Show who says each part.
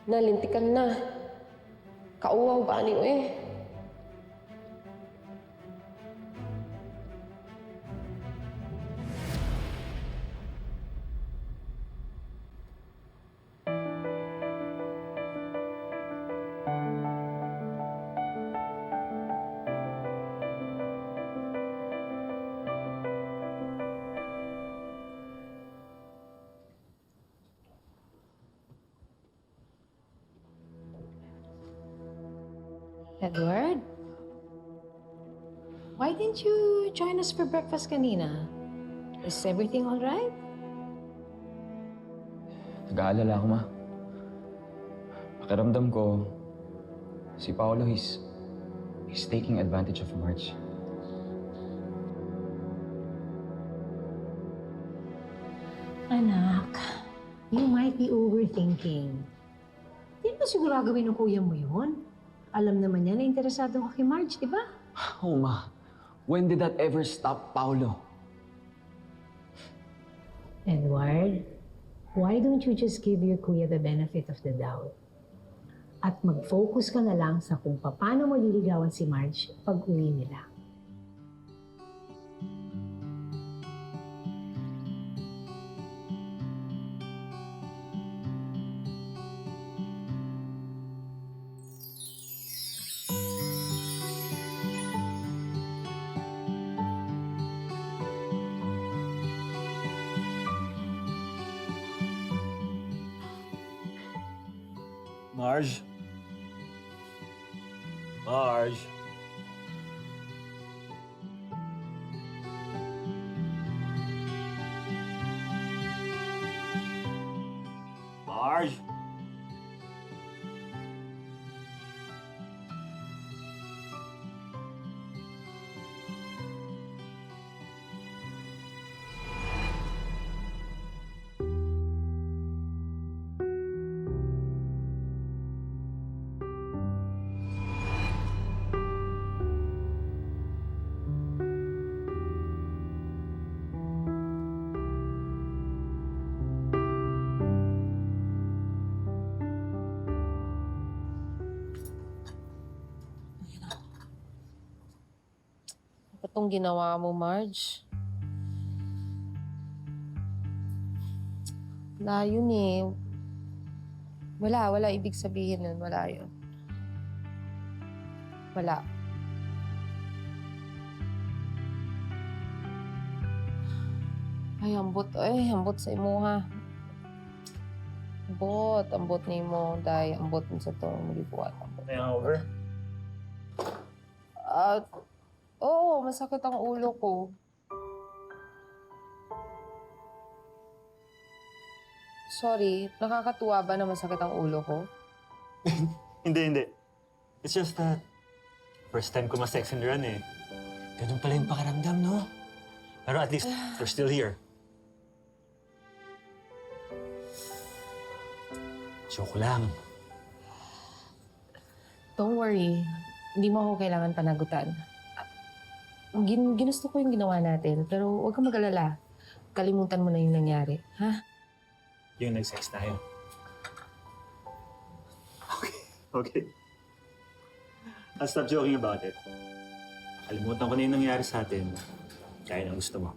Speaker 1: Nalintikan na. Kauwaw ba niyo eh?
Speaker 2: Edward? Why didn't you join us for breakfast kanina? Is everything all right?
Speaker 3: Nag-aalala ako, Ma. Pakiramdam ko, si Paolo, he's taking advantage of Marge.
Speaker 2: Anak, you might be overthinking. Di ba siguro gagawin ng kuya mo yun? Alam naman niya na interesado ka kay Marge, di ba?
Speaker 3: Oh, Ma. When did that ever stop Paolo?
Speaker 2: Edward, why don't you just give your kuya the benefit of the doubt? At mag-focus ka na lang sa kung paano mo liligawan si Marge pag uwi nila.
Speaker 4: Marge? Marge? Marge?
Speaker 1: Ba't itong ginawa mo, Marge? Wala yun eh. Wala ibig sabihin nun. Wala yun. Wala. Ay, ambot sa imo ha. Ambot ni mo, dahil ambot mo sa to, malibuat.
Speaker 4: Hangover?
Speaker 1: Oo, masakit ang ulo ko. Sorry, nakakatuwa ba na masakit ang ulo ko?
Speaker 4: Hindi. It's just that first time ko ma-sex and run eh. Ganun pala yung pakaramdam, no? Pero at least we're still here. Joke lang.
Speaker 1: Don't worry, hindi mo ako kailangan panagutan. Ginusto ko yung ginawa natin, pero huwag kang mag-alala. Kalimutan mo na yung nangyari, ha?
Speaker 4: Yung nag-sex tayo. Okay. I'll stop joking about it. Kalimutan ko na yung nangyari sa atin. Kaya na gusto mo.